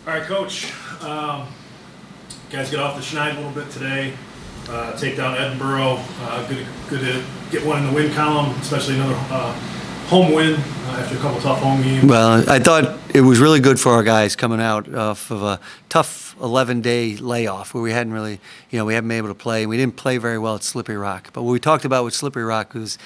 All right, Coach. Guys get off the schneid a little bit today. Take down Edinboro. Good to get one in the win column, especially another home win after a couple tough home games. Well, I thought it was really good for our guys coming out off of a tough 11-day layoff where we hadn't really, we haven't been able to play. We didn't play very well at Slippery Rock. But what we talked about with Slippery Rock was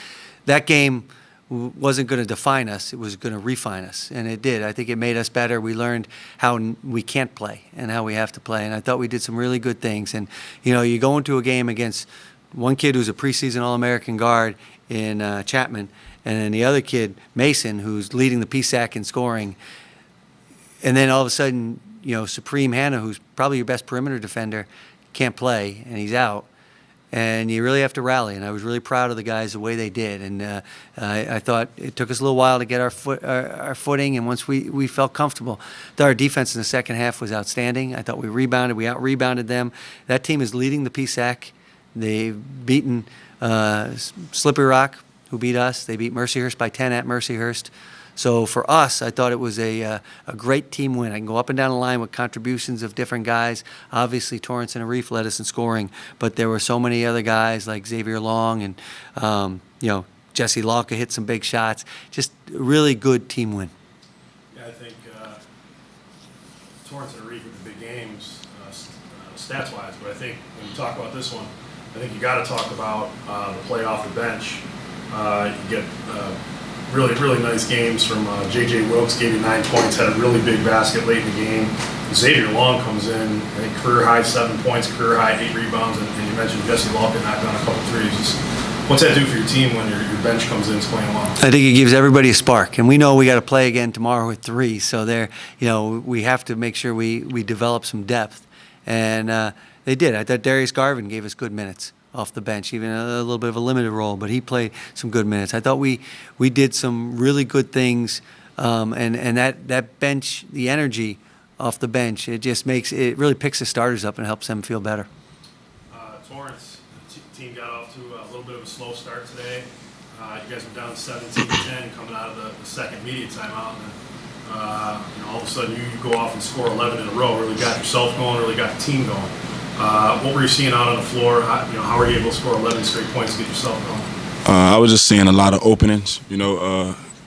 that game wasn't going to define us. It was going to refine us, and it did. I think it made us better. We learned how we can't play and how we have to play, and I thought we did some really good things. And, you go into a game against one kid who's a preseason All-American guard in Chapman, and then the other kid, Mason, who's leading the PSAC in scoring, and then all of a sudden, Supreme Hannah, who's probably your best perimeter defender, can't play, and he's out. And you really have to rally, and I was really proud of the guys the way they did. And I thought it took us a little while to get our footing, and once we felt comfortable, our defense in the second half was outstanding. I thought we rebounded, we out-rebounded them. That team is leading the PSAC. They've beaten Slippery Rock, who beat us. They beat Mercyhurst by 10 at Mercyhurst. So for us, I thought it was a great team win. I can go up and down the line with contributions of different guys. Obviously, Torrence and Arif led us in scoring, but there were so many other guys like Xavier Long and Jesse Locke hit some big shots. Just a really good team win. Yeah, I think Torrence and Arif with the big games, stats-wise, but I think when you talk about this one, I think you got to talk about the play off the bench. You get really nice games from J.J. Wilkes, gave you 9 points, had a really big basket late in the game. Xavier Long comes in, I think career high 7 points, career high 8 rebounds, and you mentioned Jesse Locke knocked down a couple threes. Just, what's that do for your team when your bench comes in playing well? I think it gives everybody a spark, and we know we got to play again tomorrow with 3. So we have to make sure we develop some depth, and they did. I thought Darius Garvin gave us good minutes off the bench, even a little bit of a limited role, but he played some good minutes. I thought we did some really good things, and that bench, the energy off the bench, it really picks the starters up and helps them feel better. Torrence, the team got off to a little bit of a slow start today. You guys were down 17-10 coming out of the second media timeout, and all of a sudden you go off and score 11 in a row. Really got yourself going, really got the team going. What were you seeing out on the floor? How were you able to score 11 straight points to get yourself going? I was just seeing a lot of openings.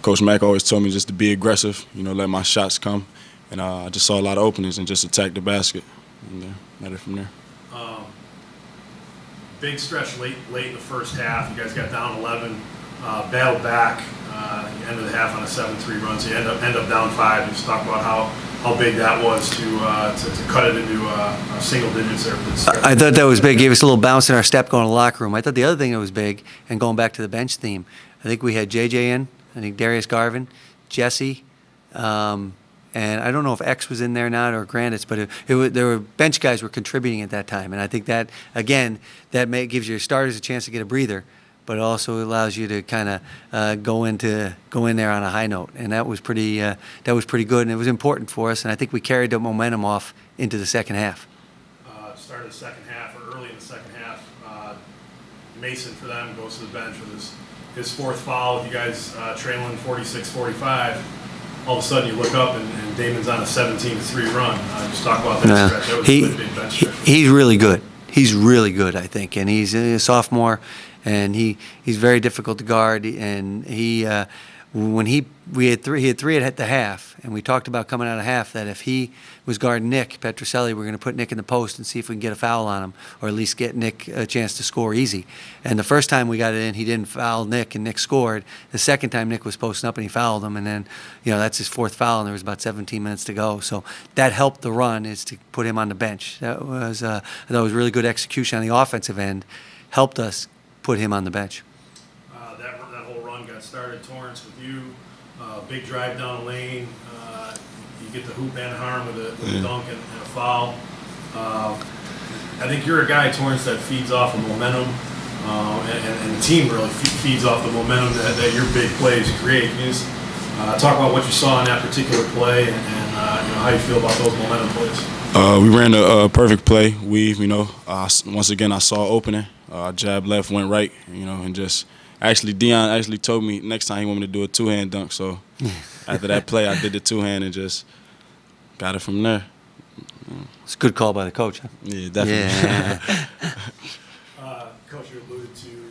Coach Mack always told me just to be aggressive, let my shots come. And I just saw a lot of openings and just attacked the basket. And got it from there. Big stretch late in the first half. You guys got down 11, battled back, end of the half on a 7-3 run. So you end up down 5. Just talk about how big that was to cut it into single digits there. I thought that was big. Gave us a little bounce in our step going to the locker room. I thought the other thing that was big, and going back to the bench theme, I think we had JJ in, I think Darius Garvin, Jesse, and I don't know if X was in there or not, or Grandis, but there were bench guys were contributing at that time. And I think that, again, gives your starters a chance to get a breather, but it also allows you to kind of go in there on a high note, and that was pretty good, and it was important for us, and I think we carried the momentum off into the second half. Started the second half, or early in the second half, Mason for them goes to the bench with his 4th foul. You guys trailing 46-45. All of a sudden you look up and Daemen's on a 17-3 run. Just talk about that stretch. That was a really big bench stretch. He's really good. He's really good, I think, and he's a sophomore. And he's very difficult to guard. And he had 3 at the half, and we talked about coming out of half that if he was guarding Nick Petroselli, we're going to put Nick in the post and see if we can get a foul on him, or at least get Nick a chance to score easy. And the first time we got it in, he didn't foul Nick, and Nick scored. The second time, Nick was posting up and he fouled him, and then that's his 4th foul, and there was about 17 minutes to go. So that helped the run, is to put him on the bench. That was I thought it was really good execution on the offensive end, helped us put him on the bench. That whole run got started, Torrence, with you. Big drive down the lane. You get the hoop and harm with a dunk and a foul. I think you're a guy, Torrence, that feeds off of momentum, and the team really feeds off the momentum that your big plays create. Can you just talk about what you saw in that particular play and how you feel about those momentum plays? We ran a perfect play. Weave, once again I saw opening. Jab left, went right, and just Dion actually told me next time he wanted me to do a 2-hand dunk. So after that play, I did the 2-hand and just got it from there. It's a good call by the coach. Huh? Yeah, definitely. Yeah. Coach, you alluded to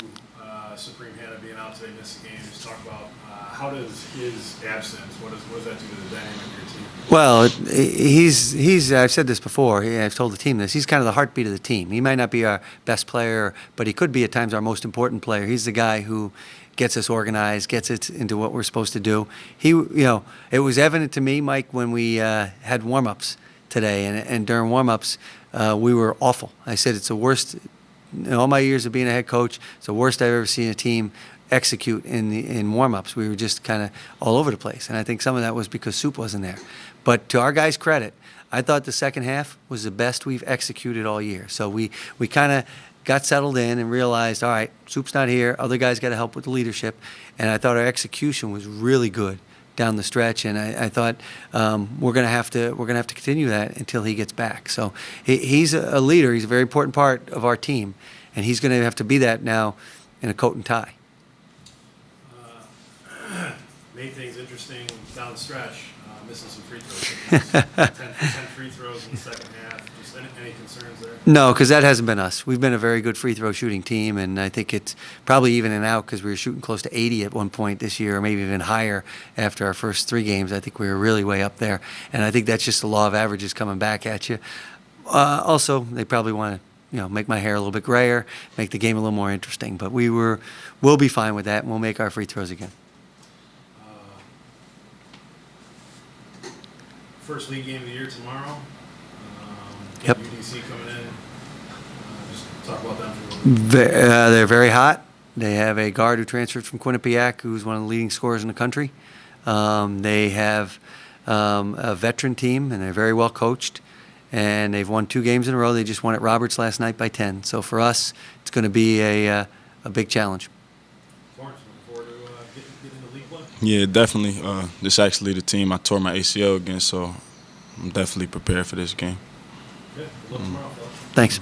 Supreme Hannah being out today, missed the game. Just talk about how does his absence, what does that do to the dynamic of your team? Well, he's. I've said this before. I've told the team this. He's kind of the heartbeat of the team. He might not be our best player, but he could be at times our most important player. He's the guy who gets us organized, gets it into what we're supposed to do. It was evident to me, Mike, when we had warm-ups today, and during warm-ups, we were awful. I said it's the worst. In all my years of being a head coach, it's the worst I've ever seen a team execute in warm-ups. We were just kind of all over the place, and I think some of that was because Soup wasn't there. But to our guys' credit, I thought the second half was the best we've executed all year. So we kind of got settled in and realized, all right, Soup's not here. Other guys got to help with the leadership, and I thought our execution was really good down the stretch, and I thought we're gonna have to continue that until he gets back. So he's a leader. He's a very important part of our team, and he's gonna have to be that now in a coat and tie. Made things interesting down the stretch, missing some free throws. 10 free throws in the second half. Just any concerns there? No, because that hasn't been us. We've been a very good free throw shooting team, and I think it's probably evening out because we were shooting close to 80 at one point this year, or maybe even higher after our first 3 games. I think we were really way up there, and I think that's just the law of averages coming back at you. Also, they probably want to make my hair a little bit grayer, make the game a little more interesting. But we'll be fine with that, and we'll make our free throws again. First league game of the year tomorrow. Yep. UDC coming in. Just talk about them for a little bit. They're very hot. They have a guard who transferred from Quinnipiac, who's one of the leading scorers in the country. They have a veteran team, and they're very well coached. And they've won 2 games in a row. They just won at Roberts last night by 10. So for us, it's going to be a big challenge. Torrence, looking forward to getting the league play? Yeah, definitely. This is actually the team I tore my ACL against, so I'm definitely prepared for this game. Good. Good luck tomorrow, fellas. Thanks.